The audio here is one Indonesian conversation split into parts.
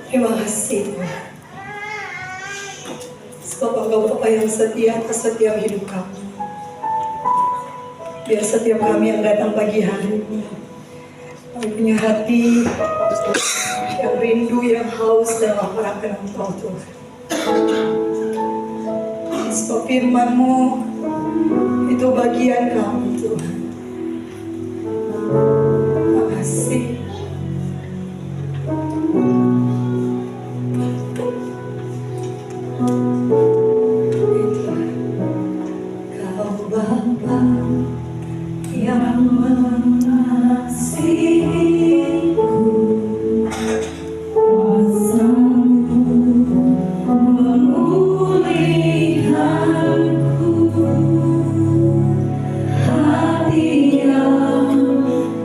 Terima kasih Tuhan. Sebab Engkau Bapa yang setia atas setiap hidup kami. Biar setiap kami yang datang pagi hari ini, kami punya hati yang rindu, yang haus dan lapar akan Engkau Tuhan. Sebab firman-Mu itu bagian kami Tuhan. Terima kasih. Kau Bapa yang mengasihiku, kuasa-Mu memulihkanku, hati yang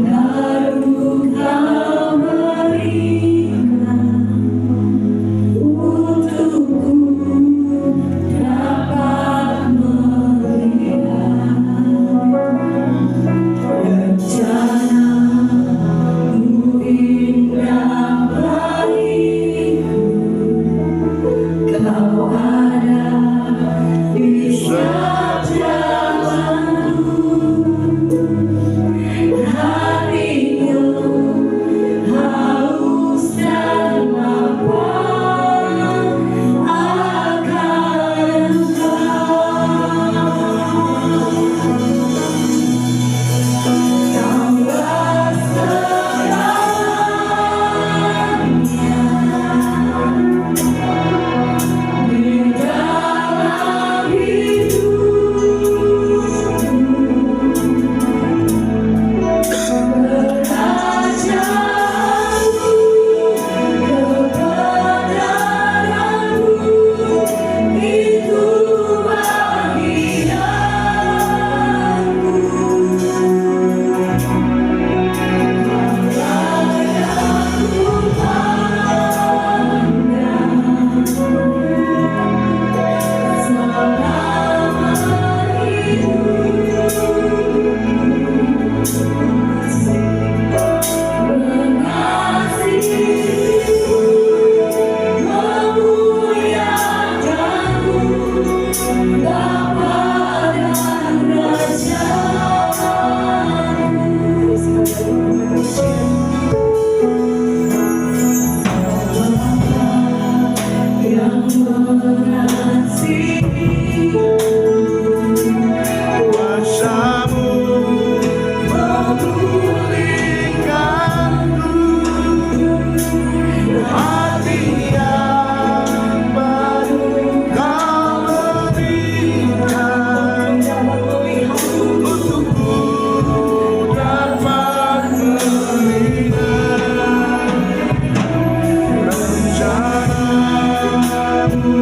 baru Kau berikan untukku dapat melihat rencana-Mu indah bagiku. Kau ada di setiap jalanku, hatiku haus dan lapar akan Tambah selamanya di dalam hidupku, kerajaanmu, kebenaranmu itu bagianku. Kuasa-Mu memulihkanku, hati yang baru Kau berikan untukku dapat melihat rencana-Mu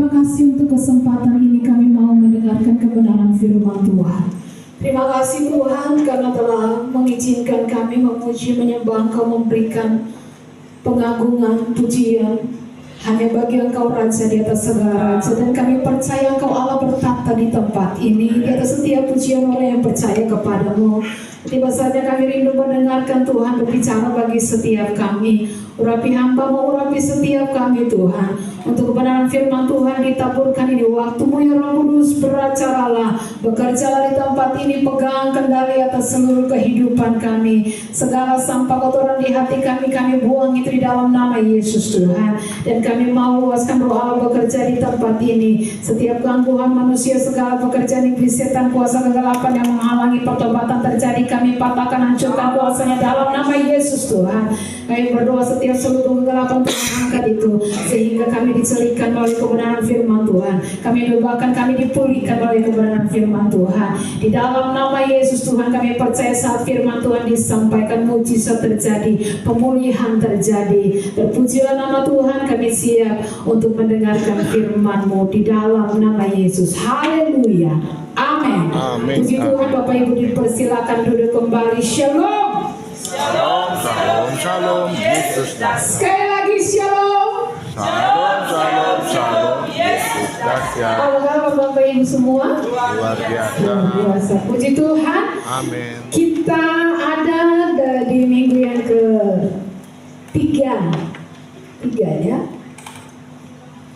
Terima kasih untuk kesempatan ini kami mau mendengarkan kebenaran firman Tuhan. Terima kasih Tuhan karena telah mengizinkan kami memuji, menyembah Engkau, memberikan pengagungan, pujian hanya bagi Engkau Raja di atas segala raja. Dan kami percaya Engkau Allah bertata di tempat ini, di atas setiap pujian orang yang percaya kepadamu. Tiba saja kami rindu mendengarkan Tuhan berbicara bagi setiap kami. Urapi hamba-Mu, urapi setiap kami Tuhan. Untuk kebenaran firman Tuhan ditaburkan ini waktu-Mu ya Roh Kudus, beracaralah, bekerjalah di tempat ini, pegang kendali atas seluruh kehidupan kami. Segala sampah kotoran di hati kami, kami buang itu di dalam nama Yesus Tuhan. Dan kami mau luaskan Roh Allah bekerja di tempat ini. Setiap gangguan manusia, segala pekerjaan iblis, setan, kuasa kegelapan yang menghalangi pertobatan terjadi, kami patahkan, hancurkan kuasanya dalam nama Yesus Tuhan. Kami berdoa setiap seluruh kegelapan Tuhan angkat itu, sehingga kami dicelihkan melalui kebenaran firman Tuhan. Kami doakan, kami dipulihkan melalui kebenaran firman Tuhan. Di dalam nama Yesus Tuhan kami percaya saat firman Tuhan disampaikan, mujizat terjadi, pemulihan terjadi. Terpujilah nama Tuhan, kami siap untuk mendengarkan firman-Mu di dalam nama Yesus. Haleluya. Amin. Amin. Puji Tuhan. Bapak Ibu dipersilakan duduk kembali. Shalom. Shalom, shalom, shalom. Yesus dahsyat. Sekali lagi shalom. Shalom, shalom, shalom. Yesus dahsyat. Apa kabar Bapak Ibu semua? Luar biasa. Luar biasa. Puji Tuhan. Amin. Kita ada di minggu yang ketiga ya,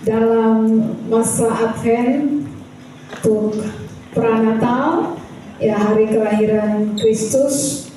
dalam masa Advent untuk pranatal ya, hari kelahiran Kristus.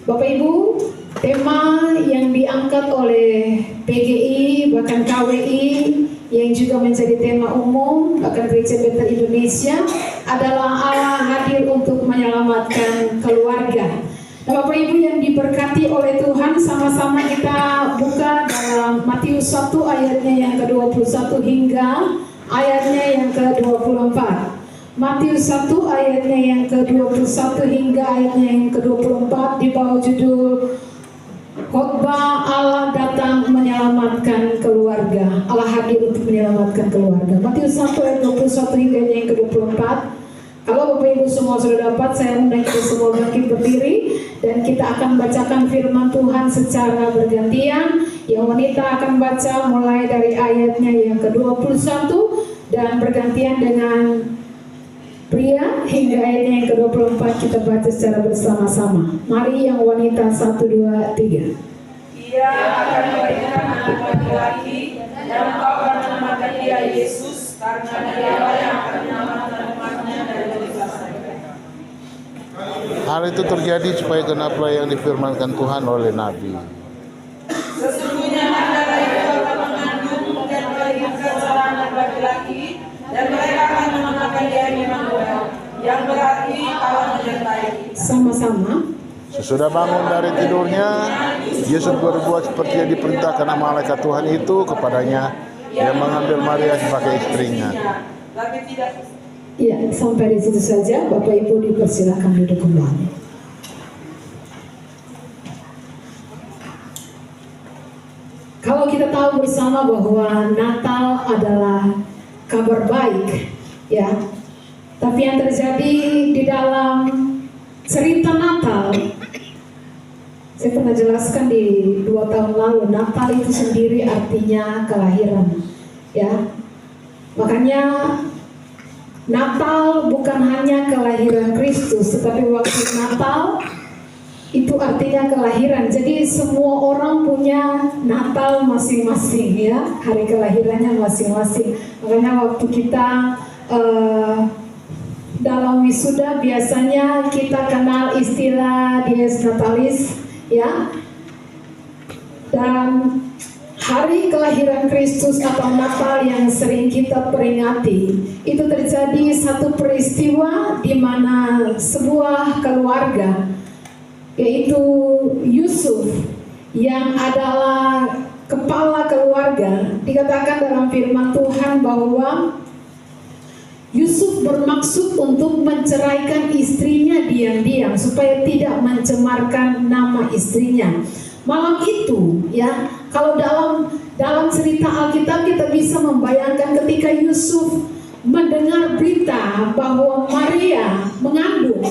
Bapak Ibu, tema yang diangkat oleh PGI bahkan KWI yang juga menjadi tema umum bahkan Gereja Bethel Indonesia adalah Allah hadir untuk menyelamatkan keluarga. Nah, Bapak Ibu yang diberkati oleh Tuhan, sama-sama kita buka dalam Matius 1 ayatnya yang ke-21 hingga ayatnya yang ke-24. Matius 1 ayatnya yang ke-21 hingga ayatnya yang ke-24 di bawah judul Khotbah Allah datang menyelamatkan keluarga. Allah hadir untuk menyelamatkan keluarga. Matius 1 ayat 21 hingga yang ke-24. Kalau Bapak Ibu semua sudah dapat, saya undang kita semua bangkit berdiri dan kita akan bacakan firman Tuhan secara bergantian. Yang wanita akan baca mulai dari ayatnya yang ke-21 dan bergantian dengan pria hingga ayatnya yang ke-24 kita baca secara bersama-sama. Mari yang wanita 1, 2, 3. Ia akan melahirkan anak laki-laki dan engkau akan menamakan dia Yesus, karena dialah yang akan menyelamatkan umatnya dari dosa. Hal itu terjadi supaya genaplah yang difirmankan Tuhan oleh Nabi. Sesungguhnya adalah yang akan mengandung dan melahirkan seorang anak laki-laki, dan mereka akan menamakan dia Immanuel, yang berarti Allah menyertai. Sama-sama. Sesudah bangun dari tidurnya, Yesus berbuat seperti yang diperintahkan malaikat Tuhan itu kepadanya. Dia mengambil Maria sebagai istrinya. Tapi tidak. Ya, sampai di situ saja. Bapak Ibu dipersilakan duduk kembali. Kalau kita tahu bersama bahwa Natal adalah kabar baik, ya. Tapi yang terjadi di dalam cerita Natal, saya pernah jelaskan di 2 tahun lalu, Natal itu sendiri artinya kelahiran, ya. Makanya Natal bukan hanya kelahiran Kristus, tetapi waktu Natal itu artinya kelahiran. Jadi semua orang punya Natal masing-masing, ya, hari kelahirannya masing-masing. Makanya waktu kita dalam wisuda biasanya kita kenal istilah dies natalis, ya. Dan hari kelahiran Kristus atau Natal yang sering kita peringati itu terjadi satu peristiwa di mana sebuah keluarga, yaitu Yusuf yang adalah kepala keluarga, dikatakan dalam firman Tuhan bahwa Yusuf bermaksud untuk menceraikan istrinya diam-diam supaya tidak mencemarkan nama istrinya. Malam itu, ya, Kalau dalam cerita Alkitab kita bisa membayangkan ketika Yusuf mendengar berita bahwa Maria mengandung,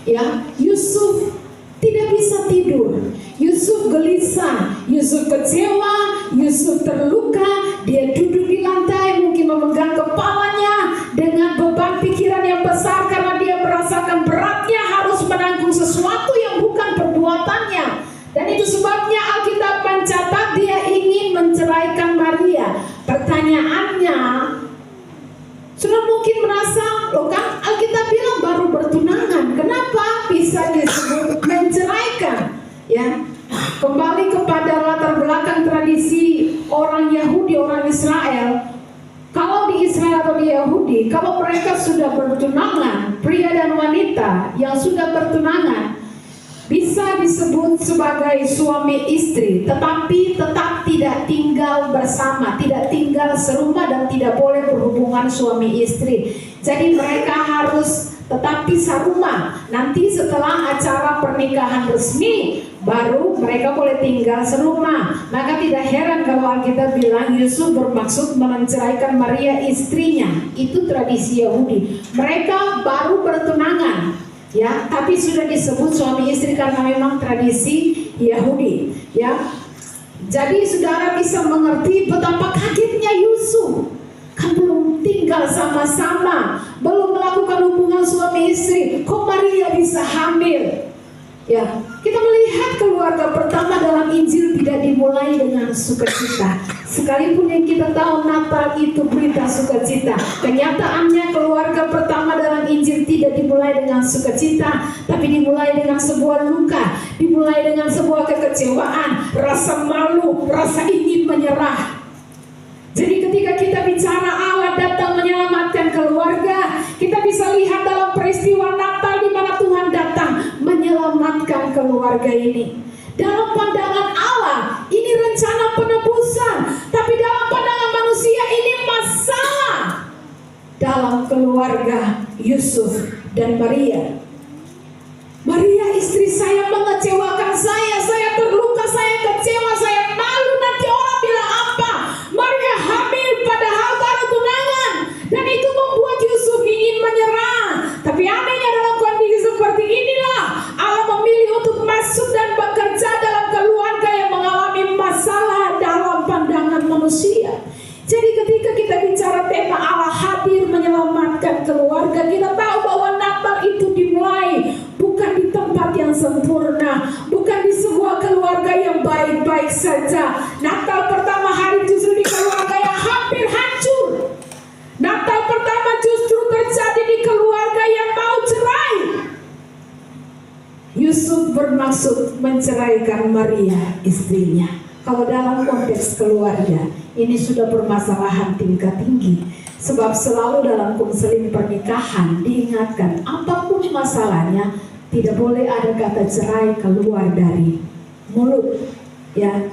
ya, Yusuf tidak bisa tidur. Yusuf gelisah, Yusuf kecewa, Yusuf terluka. Dia duduk di lantai, mungkin memegang kepalanya dengan beban pikiran yang besar karena dia merasakan beratnya harus menanggung sesuatu yang bukan perbuatannya. Dan itu sebabnya Alkitab mencatat dia ingin menceraikan Maria. Pertanyaannya, sudah mungkin merasa, loh kan Alkitab bilang baru bertunangan, kenapa bisa disebut menceraikan? Ya, kembali kepada latar belakang tradisi orang Yahudi, orang Israel. Kalau di Israel atau di Yahudi, kalau mereka sudah bertunangan, pria dan wanita yang sudah bertunangan bisa disebut sebagai suami istri, tetapi tetap tidak tinggal bersama, tidak tinggal serumah dan tidak boleh berhubungan suami istri. Jadi mereka harus tetap pisah rumah. Nanti setelah acara pernikahan resmi, baru mereka boleh tinggal serumah. Maka tidak heran kalau Alkitab bilang Yusuf bermaksud menceraikan Maria istrinya. Itu tradisi Yahudi. Mereka baru bertunangan, ya, tapi sudah disebut suami istri karena memang tradisi Yahudi, ya. Jadi saudara bisa mengerti betapa kagetnya Yusuf. Kan belum tinggal sama-sama, belum melakukan hubungan suami istri, kok Maria bisa hamil? Ya, kita melihat keluarga pertama dalam Injil tidak dimulai dengan sukacita. Sekalipun yang kita tahu Natal itu berita sukacita, kenyataannya keluarga pertama dalam Injil tidak dimulai dengan sukacita, tapi dimulai dengan sebuah luka, dimulai dengan sebuah kekecewaan, rasa malu, rasa ingin menyerah. Jadi ketika kita bicara Allah datang menyelamatkan keluarga, kita bisa lihat dalam peristiwa Natal di mana Tuhan datang menyelamatkan keluarga ini. Dalam pandangan Allah, ini rencana penebusan, tapi dalam pandangan manusia ini masalah dalam keluarga Yusuf dan Maria. Maria istri saya mengecewakan saya terluka, saya kecewa, saya malu, nanti orang bilang apa? Maria hamil padahal baru tunangan, dan itu membuat Yusuf ingin menyerah. Tapi anehnya dalam kondisi seperti inilah Allah memilih untuk masuk dan bekerja dalam keluarga yang mengalami masalah dalam pandangan manusia. Jadi ketika kita bicara tema Allah hadir menyelamatkan keluarga, kita tahu bahwa Natal itu dimulai bukan di tempat yang sempurna, bukan di sebuah keluarga yang baik-baik saja. Natal pertama hari justru di keluarga yang hampir hancur. Natal pertama justru terjadi di keluarga yang mau cerai. Yusuf bermaksud menceraikan Maria istrinya. Kalau dalam konteks keluarga, ini sudah permasalahan tingkat tinggi. Sebab selalu dalam konseling pernikahan diingatkan, apapun masalahnya, tidak boleh ada kata cerai keluar dari mulut, ya.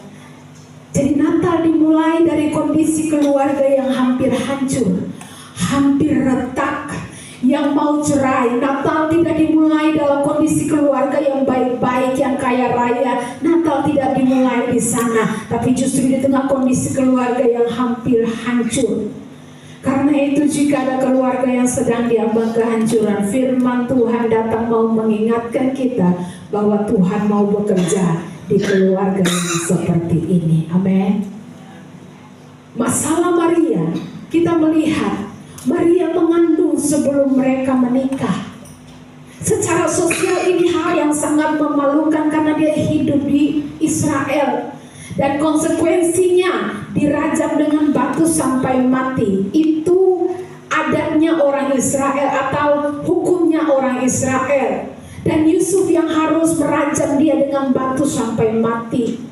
Jadi Natal dimulai dari kondisi keluarga yang hampir hancur, hampir retak, yang mau cerai. Natal tidak dimulai dalam kondisi keluarga yang baik-baik, yang kaya raya. Natal tidak dimulai di sana, tapi justru di tengah kondisi keluarga yang hampir hancur. Karena itu jika ada keluarga yang sedang diambang kehancuran, firman Tuhan datang mau mengingatkan kita bahwa Tuhan mau bekerja di keluarga yang seperti ini. Amin. Masalah Maria, kita melihat Maria mengandung sebelum mereka menikah. Secara sosial ini hal yang sangat memalukan karena dia hidup di Israel. Dan konsekuensinya dirajam dengan batu sampai mati. Itu adatnya orang Israel atau hukumnya orang Israel. Dan Yusuf yang harus merajam dia dengan batu sampai mati.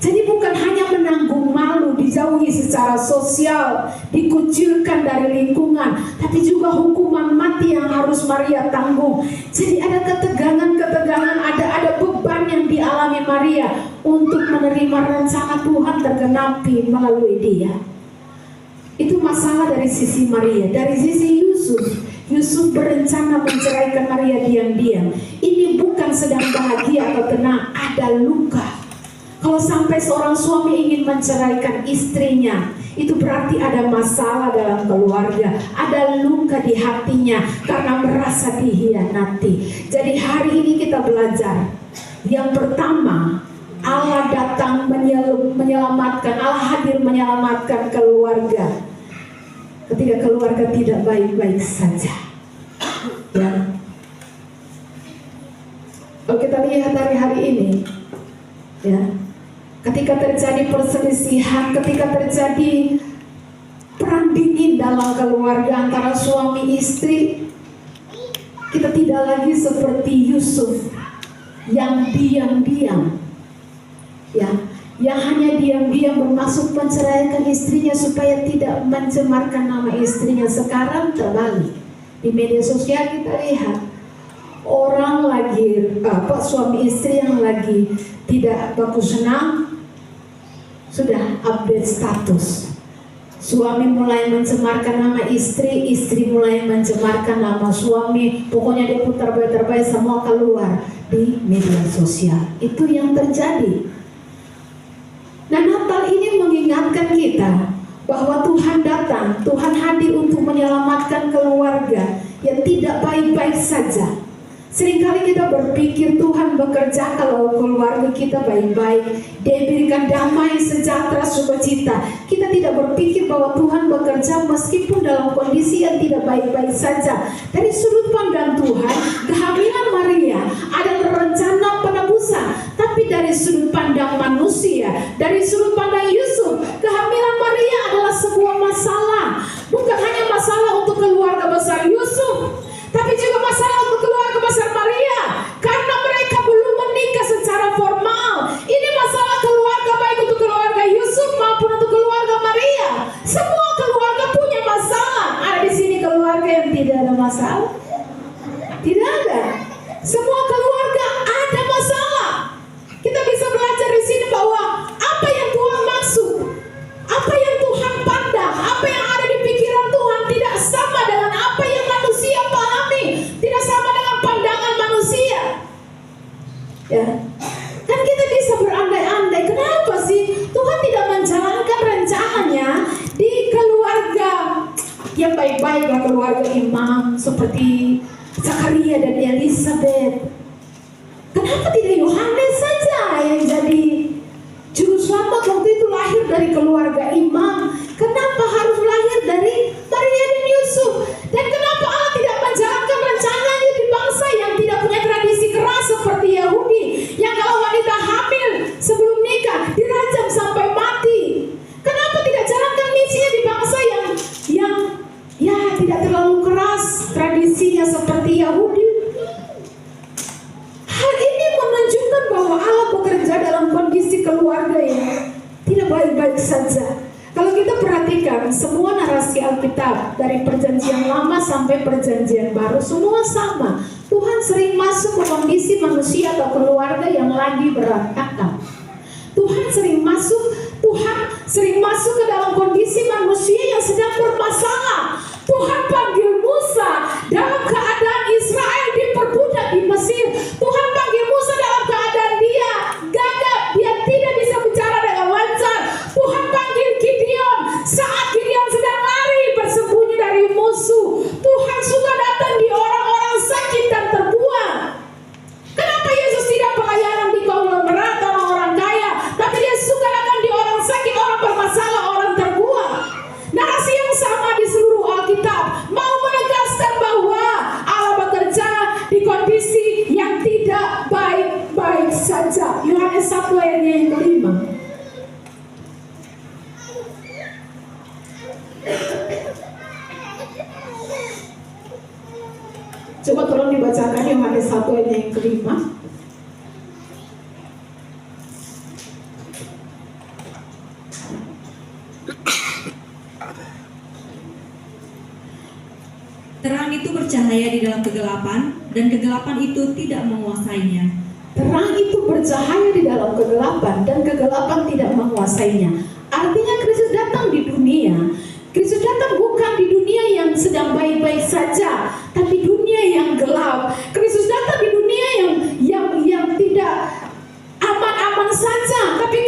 Jadi bukan hanya menanggung malu, dijauhi secara sosial, dikucilkan dari lingkungan, tapi juga hukuman mati yang harus Maria tanggung. Jadi ada ketegangan-ketegangan, ada beban yang dialami Maria untuk menerima rencana Tuhan tergenapi melalui dia. Itu masalah dari sisi Maria. Dari sisi Yusuf berencana menceraikan Maria diam-diam. Ini bukan sedang bahagia atau tenang, ada luka. Kalau sampai seorang suami ingin menceraikan istrinya, itu berarti ada masalah dalam keluarga, ada luka di hatinya karena merasa dikhianati. Jadi hari ini kita belajar. Yang pertama, Allah datang menyelamatkan, Allah hadir menyelamatkan keluarga ketika keluarga tidak baik-baik saja. Ya. Kalau kita lihat hari ini, ya, ketika terjadi perselisihan, ketika terjadi perang dingin dalam keluarga antara suami istri, kita tidak lagi seperti Yusuf yang diam-diam, ya, yang hanya diam-diam bermaksud menceraikan istrinya supaya tidak mencemarkan nama istrinya. Sekarang terbalik. Di media sosial kita lihat orang lagi suami istri yang lagi tidak bagus senang sudah update status. Suami mulai mencemarkan nama istri, istri mulai mencemarkan nama suami. Pokoknya dia putar balik semua keluar di media sosial. Itu yang terjadi. Nah, Natal ini mengingatkan kita bahwa Tuhan datang, Tuhan hadir untuk menyelamatkan keluarga yang tidak baik-baik saja. Seringkali kita berpikir Tuhan bekerja kalau keluarga kita baik-baik, Dia berikan damai, sejahtera, sukacita. Kita tidak berpikir bahwa Tuhan bekerja meskipun dalam kondisi yang tidak baik-baik saja. Dari sudut pandang Tuhan, kehamilan Maria adalah rencana penebusan. Tapi dari sudut pandang manusia, dari sudut pandang Yusuf, kehamilan Maria adalah sebuah masalah. Bukan hanya masalah untuk keluarga besar Yusuf, tapi juga masalah untuk keluarga besar Maria, karena mereka belum menikah secara formal. Ini masalah keluarga, baik untuk keluarga Yusuf maupun untuk keluarga Maria. Semua keluarga punya masalah. Ada di sini keluarga yang tidak ada masalah? Tidak ada. Semua keluarga ada masalah. Kita bisa belajar di sini bahwa apa yang Tuhan maksud, apa yang Tuhan pandang, apa yang ada di pikiran Tuhan tidak sama dengan apa yang manusia pahami, tidak sama dengan pandangan manusia. Ya, kan kita bisa berandai-andai, kenapa sih Tuhan tidak menjalankan rencananya di keluarga yang baik-baik, keluarga imam seperti Zakaria dan Elizabeth. Kenapa tidak Yohanes saja yang jadi juru selamat waktu itu lahir dari keluarga imam? Kenapa harus lahir dari Maria dan Yusuf? Dan kenapa Allah tidak menjalankan rencananya di bangsa yang tidak punya tradisi keras seperti Yahudi, yang kalau wanita hamil sebelum nikah dirajam sampai mati? Kenapa tidak jalankan misinya di bangsa yang ya tidak terlalu keras tradisinya seperti Yahudi? Hal ini menunjukkan bahwa Allah bekerja dalam kondisi keluarga yang tidak baik-baik saja. Kalau kita perhatikan semua narasi Alkitab dari perjanjian lama sampai perjanjian baru, semua sama. Tuhan sering masuk ke kondisi manusia atau keluarga yang lagi berantakan. Tuhan sering masuk ke dalam kondisi manusia yang sedang bermasalah. Tuhan panggil Musa dalam keadaan Israel diperbudak di Mesir. Tuhan panggil Musa dalam keadaan dia gagap, dia tidak bisa bicara dengan lancar. Tuhan panggil Gideon saat Gideon sedang lari bersembunyi dari musuh. Tuhan suka datang di orang-orang sakit dan terbuang. Kenapa Yesus tidak pelayanan di konglomerat orang-orang kaya, tapi dia suka datang di orang sakit, orang bermasalah, orang terbuang? Narasi yang sama di seluruh Alkitab mau menegaskan bahwa Allah bekerja di kondisi yang tidak baik-baik saja. Yohanes 1 ayatnya yang kelima. Coba tolong dibacakan Yohanes 1 ayatnya yang kelima. Terang itu bercahaya di dalam kegelapan, dan kegelapan itu tidak menguasainya. Terang itu bercahaya di dalam kegelapan, dan kegelapan tidak menguasainya. Artinya Kristus datang di dunia. Kristus datang bukan di dunia yang sedang baik-baik saja, tapi dunia yang gelap. Kristus datang di dunia yang tidak aman-aman saja, tapi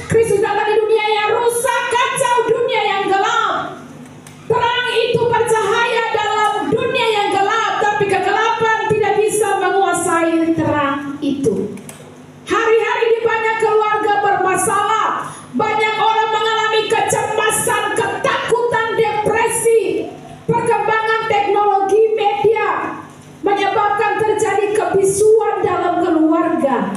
Kristus datang di dunia yang rusak, kacau, dunia yang gelap. Terang itu bercahaya dalam dunia yang gelap, tapi kegelapan tidak bisa menguasai terang itu. Hari-hari ini banyak keluarga bermasalah, banyak orang mengalami kecemasan, ketakutan, depresi. Perkembangan teknologi media menyebabkan terjadi kebisuan dalam keluarga.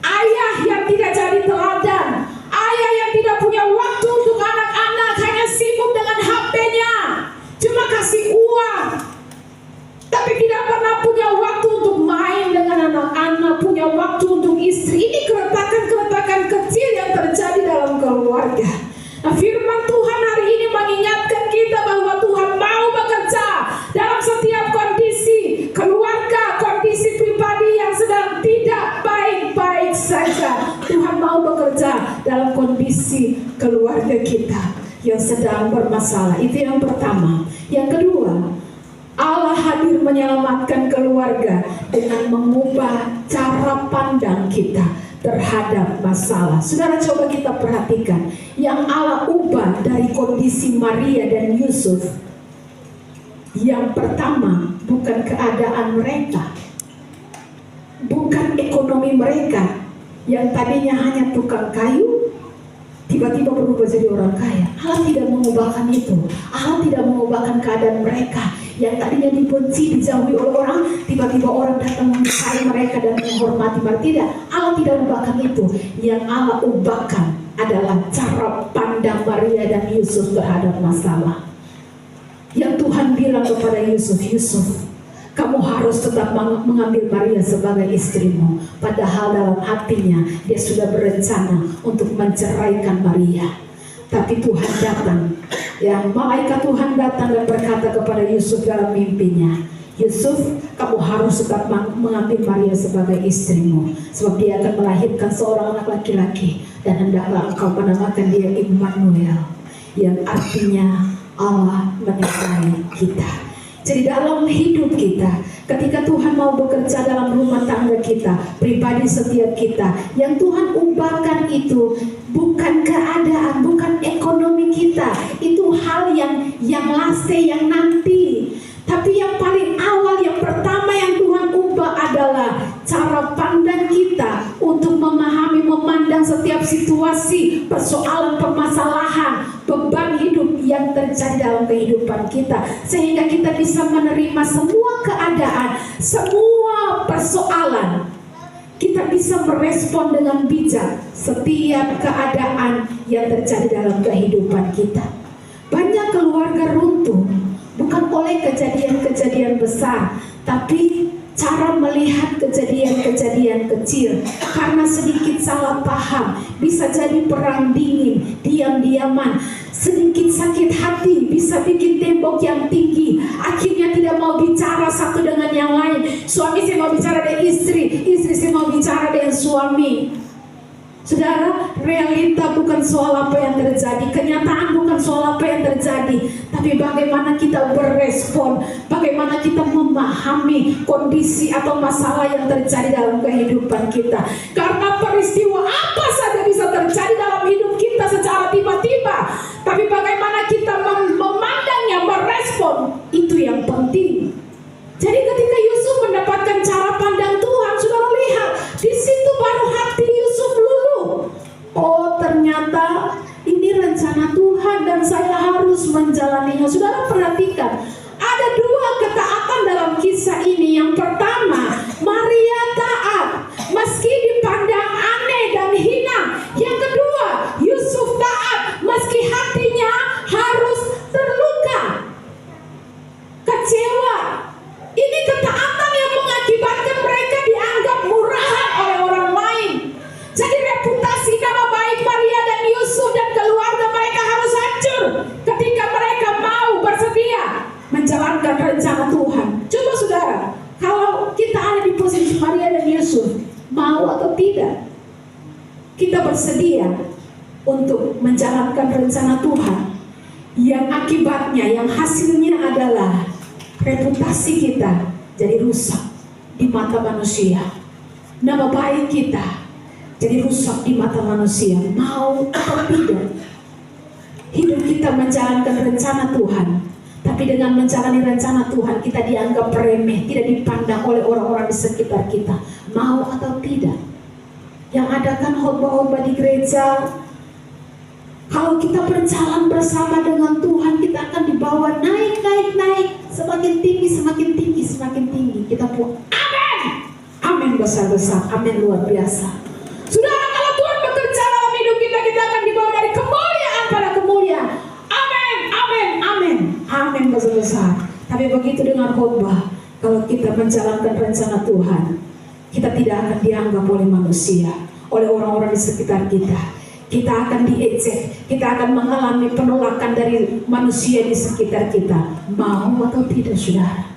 Ayah yang tidak jadi teladan, ayah yang tidak punya waktu untuk anak-anak, hanya sibuk dengan HP-nya, cuma kasih uang, tapi tidak pernah punya waktu untuk main dengan anak-anak, punya waktu untuk istri. Ini keretakan-keretakan kecil yang terjadi dalam keluarga. Nah, firman Tuhan hari ini mengingatkan kita bahwa Tuhan mau bekerja dalam setiap kondisi keluarga, kondisi pribadi yang sedang tidak baik-baik saja. Tuhan mau bekerja dalam kondisi keluarga kita yang sedang bermasalah. Itu yang pertama. Yang kedua, Allah hadir menyelamatkan keluarga dengan mengubah cara pandang kita terhadap masalah. Saudara, coba kita perhatikan yang Allah ubah dari kondisi Maria dan Yusuf. Yang pertama, bukan keadaan mereka, bukan ekonomi mereka yang tadinya hanya tukang kayu, tiba-tiba berubah jadi orang kaya. Allah tidak mengubahkan itu. Allah tidak mengubahkan keadaan mereka yang tadinya dibenci, dijauhi oleh orang, tiba-tiba orang datang menyukai mereka dan menghormati mereka. Tidak, Allah tidak ubahkan itu. Yang Allah ubahkan adalah cara pandang Maria dan Yusuf terhadap masalah. Yang Tuhan bilang kepada Yusuf, Yusuf, kamu harus tetap mengambil Maria sebagai istrimu. Padahal dalam hatinya dia sudah berencana untuk menceraikan Maria. Tapi Tuhan datang, yang malaikat Tuhan datang dan berkata kepada Yusuf dalam mimpinya, Yusuf, kamu harus tetap mengambil Maria sebagai istrimu, sebab dia akan melahirkan seorang anak laki-laki, dan hendaklah engkau menamakan dia Immanuel, yang artinya Allah menyertai kita. Jadi dalam hidup kita, ketika Tuhan mau bekerja dalam rumah tangga kita, pribadi setiap kita, yang Tuhan ubahkan itu bukan keadaan, bukan ekonomi kita, itu hal yang laste, yang nanti. Tapi yang paling awal, yang pertama yang Tuhan ubah adalah cara pandang kita untuk memahami, memandang setiap situasi, persoalan, permasalahan, beban hidup yang terjadi dalam kehidupan kita, sehingga kita bisa menerima semua keadaan, semua persoalan. Kita bisa merespon dengan bijak setiap keadaan yang terjadi dalam kehidupan kita. Banyak keluarga runtuh bukan oleh kejadian-kejadian besar, tapi cara melihat kejadian-kejadian kecil. Karena sedikit salah paham, bisa jadi perang dingin, diam-diaman. Sedikit sakit hati bisa bikin tembok yang tinggi. Akhirnya tidak mau bicara satu dengan yang lain. Suami saya mau bicara dengan istri, istri saya mau bicara dengan suami. Saudara, realita bukan soal apa yang terjadi, kenyataan bukan soal apa yang terjadi, tapi bagaimana kita berespon, bagaimana kita memahami kondisi atau masalah yang terjadi dalam kehidupan kita. Karena peristiwa apa saja bisa terjadi dalam hidup kita secara tiba-tiba, tapi bagaimana kita memandangnya, merespon, itu yang penting. Jadi ketika Yusuf mendapatkan cara pandang Tuhan, saudara lihat, di situ baru hati Yusuf luluh. Oh, ternyata ini rencana Tuhan dan saya harus menjalaninya. Saudara perhatikan, ada dua ketaatan dalam kisah ini. Yang pertama, Maria taat meski dipandang aneh dan hina. Yang kedua, Yusuf taat meski hatinya harus terluka, kecewa. Ini ketaatan yang mengakibatkan mereka dianggap murahan oleh orang lain. Jadi reputasi nama baik Maria dan Yusuf dan keluarga mereka harus hancur ketika mereka mau bersedia menjalankan rencana Tuhan. Coba saudara, kalau kita ada di posisi Maria dan Yusuf, mau atau tidak, kita bersedia untuk menjalankan rencana Tuhan, yang akibatnya, yang hasilnya adalah reputasi kita jadi rusak di mata manusia. Nama baik kita jadi rusak di mata manusia. Mau atau tidak, hidup kita menjalankan rencana Tuhan, tapi dengan menjalani rencana Tuhan kita dianggap remeh, tidak dipandang oleh orang-orang di sekitar kita. Mau atau tidak. Yang ada kan khotbah-khotbah di gereja, kalau kita berjalan bersama dengan Tuhan, kita akan dibawa naik. Semakin tinggi. Kita pun amin besar-besar, amin luar biasa. Saudara, kalau Tuhan bekerja dalam hidup kita, kita akan dibawa dari kemuliaan pada kemuliaan. Amin besar-besar. Tapi begitu dengan khotbah, kalau kita menjalankan rencana Tuhan, kita tidak akan dianggap oleh manusia, oleh orang-orang di sekitar kita. Kita akan diejek, kita akan mengalami penolakan dari manusia di sekitar kita. Mau atau tidak, saudara?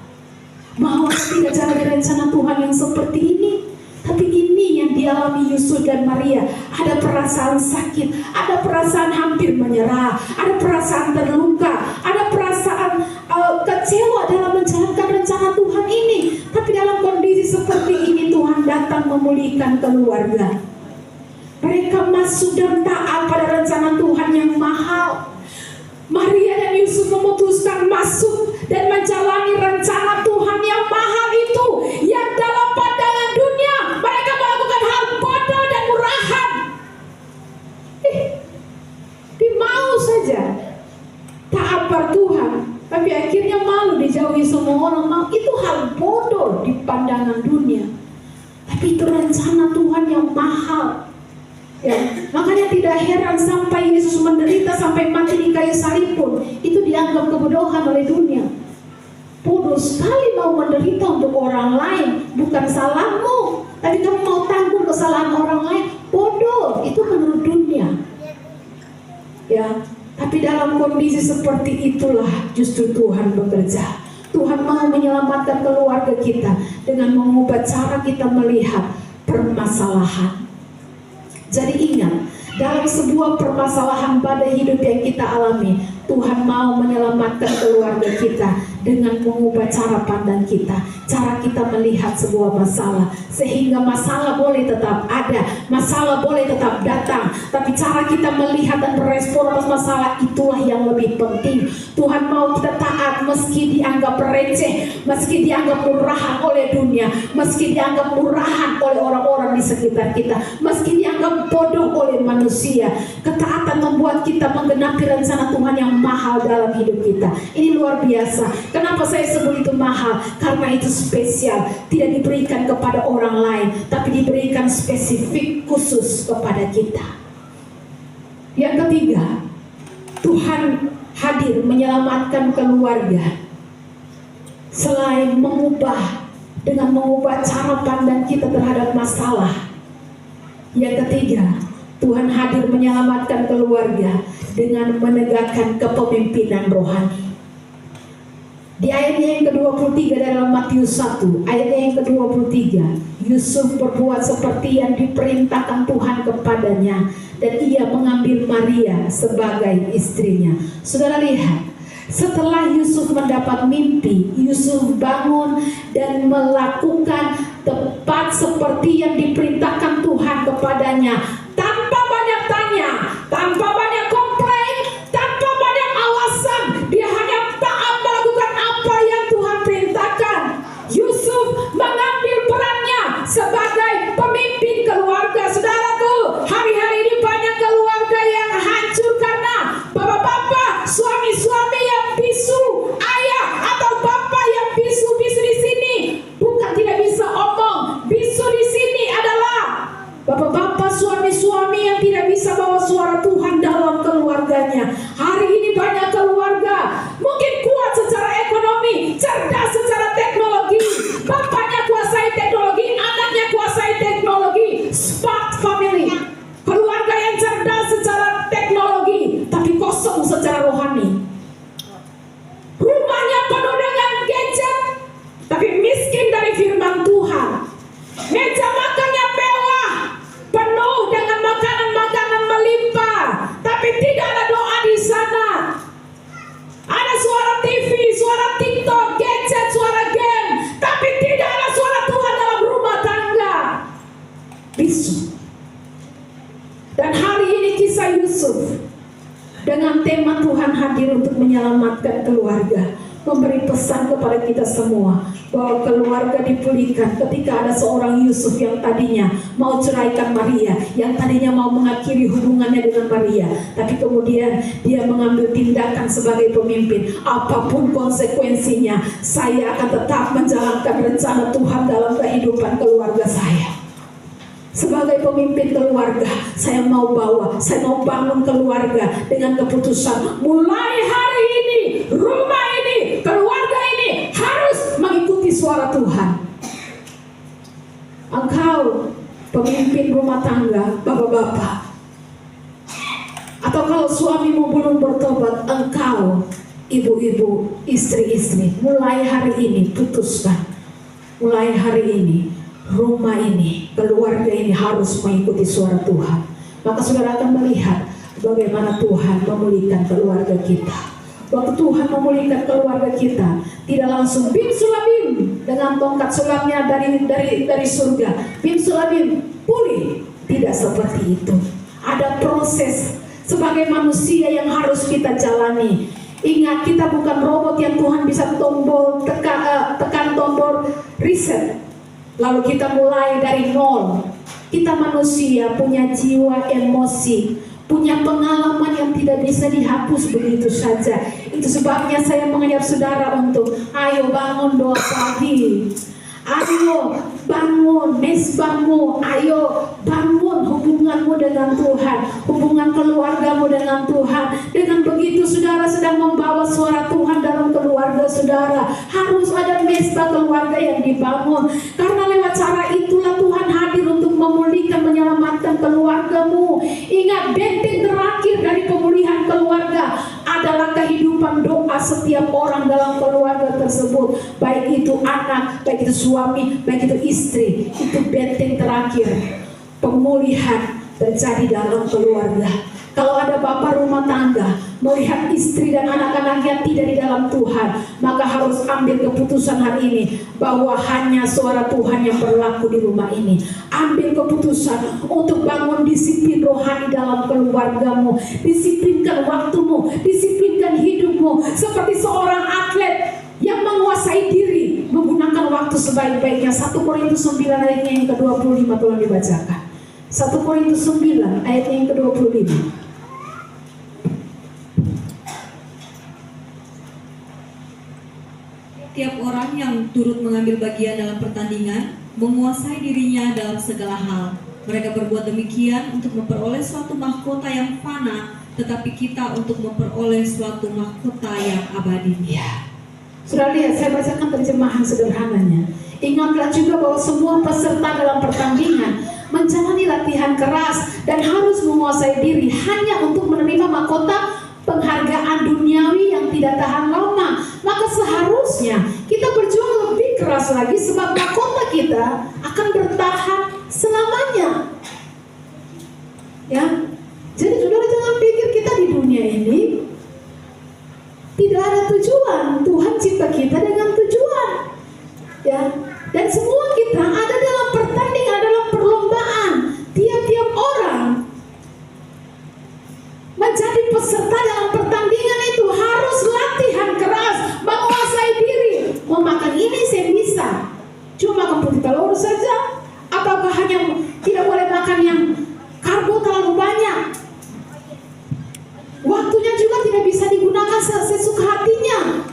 Mau atau tidak jalani rencana Tuhan yang seperti ini? Tapi ini yang dialami Yusuf dan Maria. Ada perasaan sakit, ada perasaan hampir menyerah, ada perasaan terluka, ada perasaan kecewa dalam menjalankan rencana Tuhan ini. Tapi dalam kondisi seperti ini Tuhan datang memulihkan keluarga. Mereka masuk dan taat pada rencana Tuhan yang mahal. Maria dan Yusuf memutuskan masuk dan menjalani rencana Tuhan yang mahal itu, yang dalam pandangan dunia mereka melakukan hal bodoh dan murahan. Dimau saja taat pada Tuhan, tapi akhirnya malu dijauhi semua orang. Mau itu hal bodoh di pandangan dunia, tapi itu rencana Tuhan yang mahal. Ya, makanya tidak heran sampai Yesus menderita sampai mati di kayu salib pun itu dianggap kebodohan oleh dunia. Bodoh sekali mau menderita untuk orang lain, bukan salahmu, tapi kamu mau tanggung kesalahan orang lain. Bodoh, itu menurut dunia. Ya, tapi dalam kondisi seperti itulah justru Tuhan bekerja. Tuhan mau menyelamatkan keluarga kita dengan mengubah cara kita melihat permasalahan. Jadi ingat, dalam sebuah permasalahan badai hidup yang kita alami, Tuhan mau menyelamatkan keluarga kita dengan mengubah cara pandang kita, cara kita melihat sebuah masalah, sehingga masalah boleh tetap ada, masalah boleh tetap datang, tapi cara kita melihat dan merespon atas masalah itulah yang lebih penting. Tuhan mau kita taat meski dianggap receh, meski dianggap murahan oleh dunia, meski dianggap murahan oleh orang-orang di sekitar kita, meski dianggap bodoh oleh manusia. Ketaatan membuat kita menggenapi rencana Tuhan yang mahal dalam hidup kita. Ini luar biasa. Kenapa saya sebut itu mahal? Karena itu spesial, tidak diberikan kepada orang lain, tapi diberikan spesifik khusus kepada kita. Yang ketiga, Tuhan hadir menyelamatkan keluarga. Selain dengan mengubah cara pandang kita terhadap masalah. Yang ketiga, Tuhan hadir menyelamatkan keluarga dengan menegakkan kepemimpinan rohani. Di ayatnya yang ke-23 dalam Matius 1, ayatnya yang ke-23, Yusuf berbuat seperti yang diperintahkan Tuhan kepadanya, dan ia mengambil Maria sebagai istrinya. Saudara lihat, setelah Yusuf mendapat mimpi, Yusuf bangun dan melakukan tepat seperti yang diperintahkan Tuhan kepadanya, tanpa banyak tanya, tanpa banyak komplain, tanpa banyak alasan. Dia hanya taat melakukan apa yang Tuhan perintahkan. Yusuf mengambil perannya sebagai pemimpin keluarga. Saudaraku, hari-hari ini banyak keluarga yang hancur karena bapak-bapak, suami-suami yang bisu, ayah atau bapak yang bisu-bisu di sini. Bukan tidak bisa omong, bisu di sini adalah bapak-bapak, suami-suami kisah Yusuf dengan tema Tuhan hadir untuk menyelamatkan keluarga, memberi pesan kepada kita semua bahwa keluarga dipulihkan ketika ada seorang Yusuf yang tadinya mau ceraikan Maria, yang tadinya mau mengakhiri hubungannya dengan Maria, tapi kemudian dia mengambil tindakan sebagai pemimpin. Apapun konsekuensinya, saya akan tetap menjalankan rencana Tuhan dalam kehidupan keluarga saya. Sebagai pemimpin keluarga, saya mau bangun keluarga dengan keputusan mulai hari ini, rumah ini, keluarga ini harus mengikuti suara Tuhan. Engkau pemimpin rumah tangga, bapak-bapak, atau kalau suamimu belum bertobat, engkau ibu-ibu, istri-istri, mulai hari ini putuskan, mulai hari ini rumah ini, keluarga ini harus mengikuti suara Tuhan. Maka saudara akan melihat bagaimana Tuhan memulihkan keluarga kita. Waktu Tuhan memulihkan keluarga kita, tidak langsung bim sulabim dengan tongkat sulapnya dari surga, bim sulabim pulih. Tidak seperti itu. Ada proses sebagai manusia yang harus kita jalani. Ingat, kita bukan robot yang Tuhan bisa tekan tombol reset lalu kita mulai dari nol. Kita manusia punya jiwa emosi, punya pengalaman yang tidak bisa dihapus begitu saja. Itu sebabnya saya mengajak saudara untuk ayo bangun doa pagi, ayo bangun mesbahmu, ayo bangun hubunganmu dengan Tuhan, hubungan keluargamu dengan Tuhan. Dengan begitu saudara sedang membawa suara Tuhan dalam keluarga saudara. Harus ada mesbah keluarga yang dibangun, karena lewat cara itulah Tuhan hadir untuk memulihkan, menyelamatkan keluargamu. Ingat, benteng terakhir dari pemulihan keluarga adalah kehidupan doa setiap orang dalam keluarga tersebut, baik itu anak, baik itu suami, baik itu istri. Itu benteng terakhir pemulihan terjadi dalam keluarga. Kalau ada bapak rumah tangga melihat istri dan anak-anaknya tidak di dalam Tuhan, maka harus ambil keputusan hari ini bahwa hanya suara Tuhan yang berlaku di rumah ini. Ambil keputusan untuk bangun disiplin rohani dalam keluargamu. Disiplinkan waktumu, disiplinkan hidupmu seperti seorang atlet yang menguasai diri, menggunakan waktu sebaik-baiknya. 1 Korintus 9 ayatnya yang ke-25 tolong dibacakan. 1 Korintus 9 ayatnya yang ke-25. Tiap orang yang turut mengambil bagian dalam pertandingan menguasai dirinya dalam segala hal. Mereka berbuat demikian untuk memperoleh suatu mahkota yang fana, tetapi kita untuk memperoleh suatu mahkota yang abadi. Ya. Sudah lihat, saya bacakan terjemahan sederhananya. Ingatlah juga bahwa semua peserta dalam pertandingan menjalani latihan keras dan harus menguasai diri hanya untuk menerima mahkota penghargaan duniawi yang tidak tahan lama. Maka seharusnya kita berjuang lebih keras lagi, sebab mahkota kita akan bertahan selamanya. Ya, jadi saudara jangan pikir kita di dunia ini tidak ada tujuan. Tuhan cipta kita dengan tujuan. Ya, dan semua kita ada dalam pertandingan, dalam perlombaan. Tiap-tiap orang menjadi peserta dalam pertandingan itu harus latihan keras, menguasai diri. Mau makan ini saya bisa, cuma makan putih telur saja, ataukah hanya tidak boleh makan yang karbo terlalu banyak. Waktunya juga tidak bisa digunakan sesuka hatinya.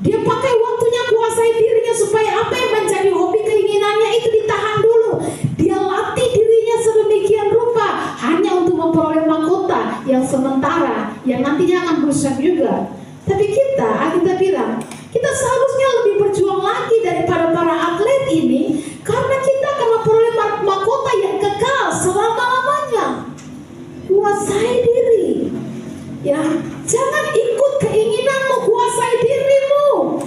Dia pakai waktunya kuasai dirinya supaya apa yang menjadi hobi keinginannya itu ditahan dulu. Dia latih dirinya sedemikian rupa hanya untuk memperoleh mahkota yang sementara, yang nantinya akan rusak juga. Tapi kita bilang, kita seharusnya lebih berjuang lagi daripada para atlet ini, karena kita akan memperoleh mahkota yang kekal selama-lamanya. Kuasai diri. Ya, jangan ikut keinginanmu, kuasai dirimu.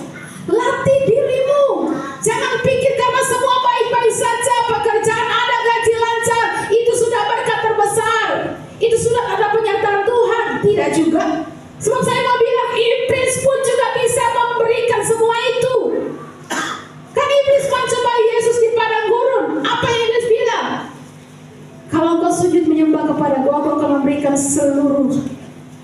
Latih dirimu. Jangan pikir karena semua baik-baik saja, pekerjaan ada, gaji lancar, itu sudah berkat terbesar, itu sudah ada penyertaan Tuhan. Tidak juga. Sebab saya mau bilang, iblis pun juga bisa memberikan semua itu. Kan iblis mencoba Yesus di padang gurun. Apa yang iblis bilang? Kalau engkau sujud menyembah kepada Aku akan memberikan seluruh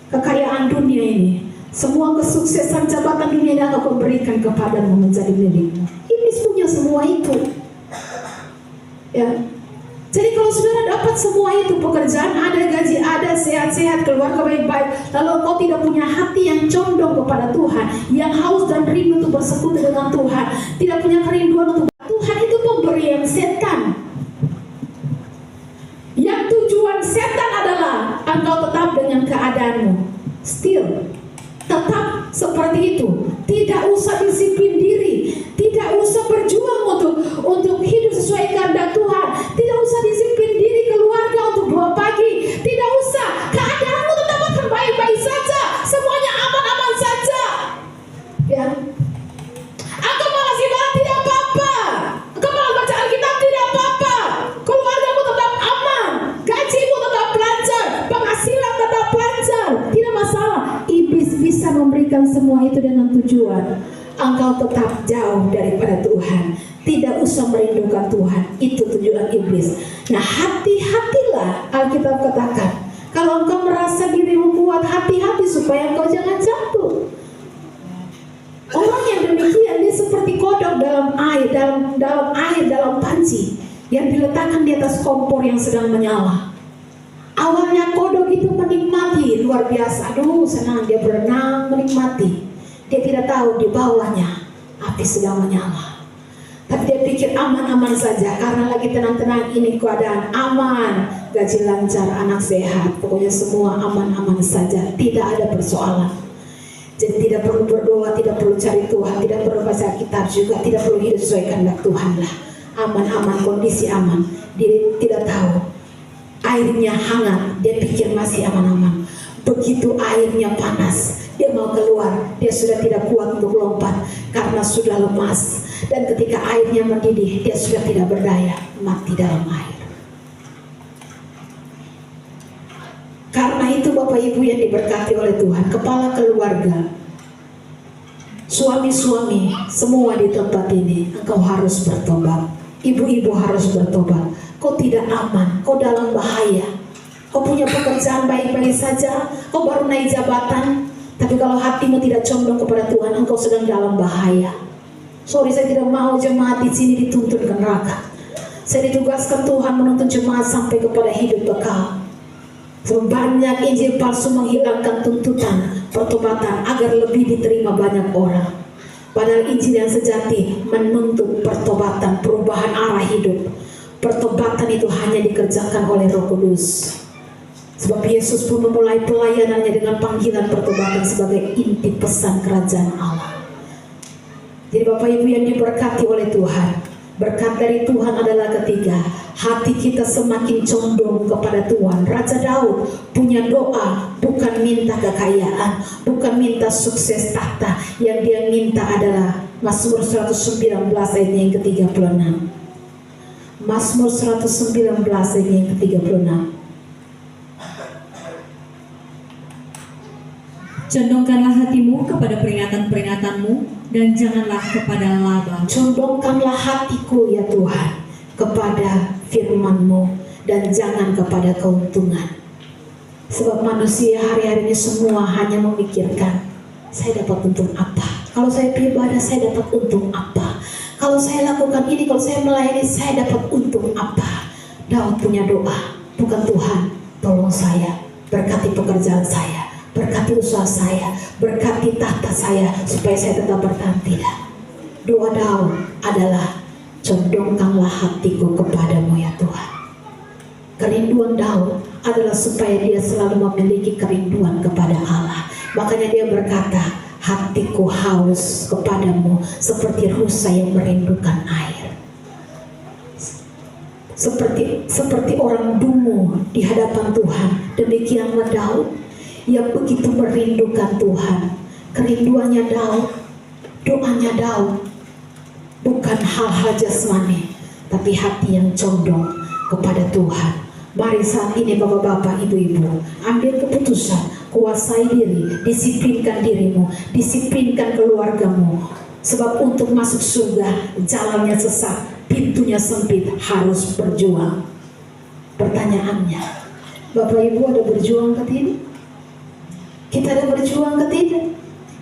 kekayaan dunia ini, semua kesuksesan jabatan dunia ini akan kuberikan kepadamu menjadi milikmu. Iblis punya semua itu. Ya. Jadi kalau saudara dapat semua itu, pekerjaan ada, gaji ada, sehat-sehat, keluarga baik-baik, lalu kau tidak punya hati yang condong kepada Tuhan, yang haus dan rindu untuk bersekutu dengan Tuhan, tidak punya kerinduan untuk Tuhan, itu pemberian setan. Yang tujuan setan adalah engkau tetap dengan keadaanmu, still tetap seperti itu, tidak usah disiplin diri, tidak usah berjuang untuk hidup sesuai kehendak Tuhan, tidak usah disiplin diri keluarga untuk doa pagi, tidak usah, keadaanmu tetap akan baik-baik saja, semuanya aman-aman saja. Ya, aku malas ibadah tidak apa-apa, aku malas baca Alkitab tidak apa-apa, keluargamu tetap aman, gajimu tetap lancar, penghasilan tetap lancar, tidak masalah. Iblis bisa memberikan semua itu dengan tujuan engkau tetap jauh daripada Tuhan, tidak usah merindukan Tuhan. Itu tujuan iblis. Nah, hati-hatilah, Alkitab katakan, kalau engkau merasa dirimu kuat, hati-hati supaya engkau jangan jatuh. Orang yang demikian dia seperti kodok dalam air, dalam panci yang diletakkan di atas kompor yang sedang menyala. Awalnya kodok itu menikmati luar biasa, aduh senang dia berenang menikmati. Dia tidak tahu di bawahnya api sedang menyala. Tapi dia pikir aman-aman saja karena lagi tenang-tenang, ini keadaan aman, gaji lancar, anak sehat, pokoknya semua aman-aman saja, tidak ada persoalan. Jadi tidak perlu berdoa, tidak perlu cari Tuhan, tidak perlu baca kitab juga, tidak perlu hidup sesuai kehendak Tuhan lah. Aman-aman, kondisi aman. Dia tidak tahu airnya hangat, dia pikir masih aman-aman. Begitu airnya panas, dia mau keluar, dia sudah tidak kuat untuk lompat karena sudah lemas. Dan ketika airnya mendidih, dia sudah tidak berdaya, mati dalam air. Karena itu Bapak Ibu yang diberkati oleh Tuhan, kepala keluarga, suami-suami, semua di tempat ini, engkau harus bertobat. Ibu-ibu harus bertobat. Kau tidak aman, kau dalam bahaya. Kau punya pekerjaan baik-baik saja, kau baru naik jabatan, tapi kalau hatimu tidak condong kepada Tuhan, engkau sedang dalam bahaya. Sorry, saya tidak mau jemaat di sini dituntun ke neraka. Saya ditugaskan Tuhan menuntun jemaat sampai kepada hidup kekal. Banyak injil palsu menghilangkan tuntutan pertobatan agar lebih diterima banyak orang. Padahal injil yang sejati menuntut pertobatan, perubahan arah hidup. Pertobatan itu hanya dikerjakan oleh Roh Kudus. Sebab Yesus pun memulai pelayanannya dengan panggilan pertobatan sebagai inti pesan kerajaan Allah. Jadi Bapak Ibu yang diberkati oleh Tuhan, berkat dari Tuhan adalah ketiga, hati kita semakin condong kepada Tuhan. Raja Daud punya doa, bukan minta kekayaan, bukan minta sukses tahta. Yang dia minta adalah Mazmur 119 ayat yang ke-36. Mazmur 119 ayat yang ke-36. Condongkanlah hatimu kepada peringatan-peringatanmu dan janganlah kepada laba. Condongkanlah hatiku ya Tuhan kepada firman-Mu dan jangan kepada keuntungan. Sebab manusia hari-hari ini semua hanya memikirkan, saya dapat untung apa? Kalau saya beribadah saya dapat untung apa? Kalau saya lakukan ini, kalau saya melayani saya dapat untung apa? Daud punya doa, bukan Tuhan, tolong saya, berkati pekerjaan saya, berkati usaha saya, berkati tahta saya, supaya saya tetap bertahan. Tidak. Doa Daud adalah, condongkanlah hatiku kepadamu ya Tuhan. Kerinduan Daud adalah supaya dia selalu memiliki kerinduan kepada Allah. Makanya dia berkata, hatiku haus kepadamu seperti rusa yang merindukan air. Seperti orang dungu di hadapan Tuhan, demikianlah Daud yang begitu merindukan Tuhan. Kerinduannya Daud, doanya Daud bukan hal-hal jasmani, tapi hati yang condong kepada Tuhan. Mari saat ini bapak-bapak, ibu-ibu, ambil keputusan, kuasai diri, disiplinkan dirimu, disiplinkan keluargamu. Sebab untuk masuk surga jalannya sesat, pintunya sempit, harus berjuang. Pertanyaannya, Bapak Ibu ada berjuang ke tidak? Kita ada berjuang ke tidak?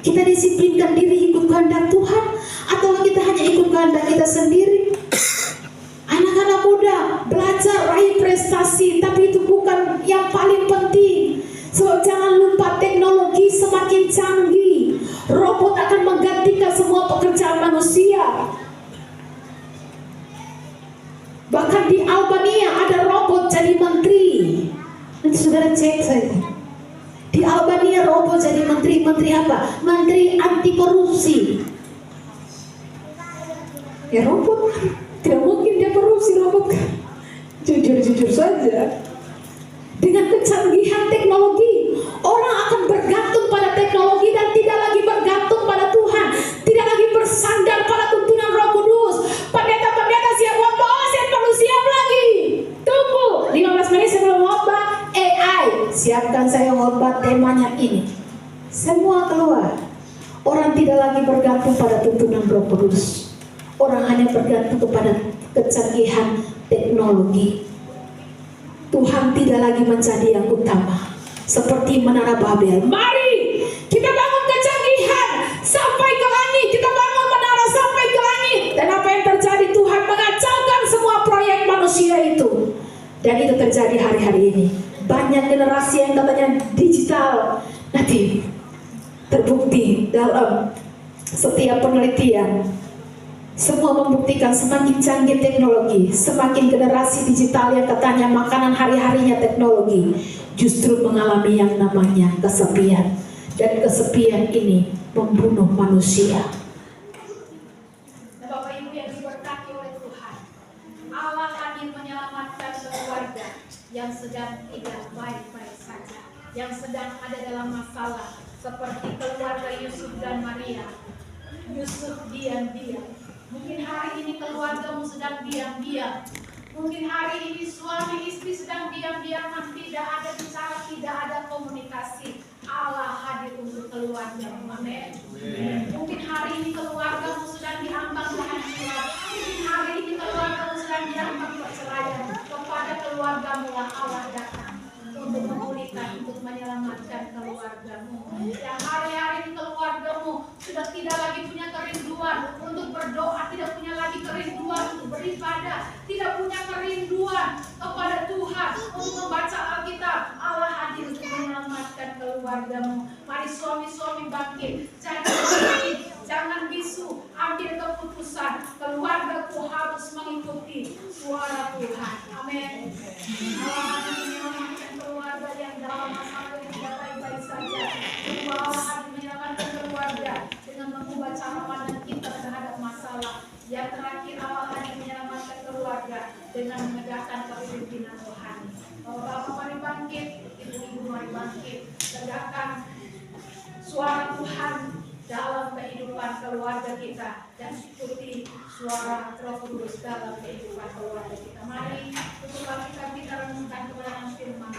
Kita disiplinkan diri ikut kehendak Tuhan, atau kita hanya ikut kehendak kita sendiri? Anak-anak muda belajar raih prestasi, tapi itu bukan yang paling penting. So, jangan lupa teknologi semakin canggih. Robot akan menggantikan semua pekerjaan manusia. Bahkan di Albania ada robot jadi menteri. Nanti saudara cek saja. Di Albania robot jadi menteri. Menteri apa? Menteri anti korupsi. Ya robot kan. Tidak mungkin dia korupsi robot kan. Jujur saja. Dengan kecanggihan teknologi, orang akan bergantung pada teknologi dan tidak lagi bergantung pada Tuhan. Tidak lagi bersandar pada tuntunan Roh Kudus. Pendeta-pendeta siap khotbah, saya perlu siap lagi. Tunggu 15 menit sebelum khotbah, AI siapkan saya khotbah temanya ini. Semua keluar. Orang tidak lagi bergantung pada tuntunan Roh Kudus. Orang hanya bergantung kepada kecanggihan teknologi. Tuhan tidak lagi menjadi yang utama. Seperti Menara Babel. Mari kita bangun kecanggihan sampai ke langit. Kita bangun menara sampai ke langit. Dan apa yang terjadi? Tuhan mengacaukan semua proyek manusia itu. Dan itu terjadi hari-hari ini. Banyak generasi yang katanya digital native. Terbukti dalam setiap penelitian. Semua membuktikan semakin canggih teknologi, semakin generasi digital yang katanya makanan hari-harinya teknologi, justru mengalami yang namanya kesepian. Dan kesepian ini membunuh manusia. Bapak Ibu yang diberkati oleh Tuhan, Allah hadir menyelamatkan keluarga yang sedang tidak baik-baik saja, yang sedang ada dalam masalah, seperti keluarga Yusuf dan Maria. Yusuf diam-diam. Mungkin hari ini keluargamu sedang diam-diam. Mungkin hari ini suami istri sedang diam-diam, tidak ada bicara, tidak ada komunikasi. Allah hadir untuk keluargamu. Amin. Mungkin hari ini keluargamu sedang diambang kehancuran. Mungkin hari ini keluargamu sedang diambang perceraian. Kepada keluargamu lah Allah datang untuk memulihkan, untuk menyelamatkan keluargamu. Yang hari-hari ini keluargamu sudah tidak lagi punya kerinduan untuk berdoa, tidak punya lagi kerinduan untuk beribadah, tidak punya kerinduan kepada Tuhan untuk membaca Alkitab. Allah hadir untuk menyelamatkan keluargamu. Mari suami-suami bangkit, jangan bisu, ambil keputusan. Keluargaku harus mengikuti suara Tuhan. Amin. Allah hadir menyelamatkan keluarga yang dalam masalah yang tidak baik-baik saja. Allah hadir menyelamatkan keluarga dengan mengubah cara pandang kita terhadap masalah. Yang terakhir, Allah hadir menyelamatkan keluarga dengan menegakkan kepemimpinan rohani. Bapak-bapak mari bangkit, ibu-ibu mari bangkit, tegakkan suara Tuhan dalam kehidupan keluarga kita dan ikuti suara Roh Kudus dalam kehidupan keluarga kita. Mari untuk kita renungkan kebenaran firman.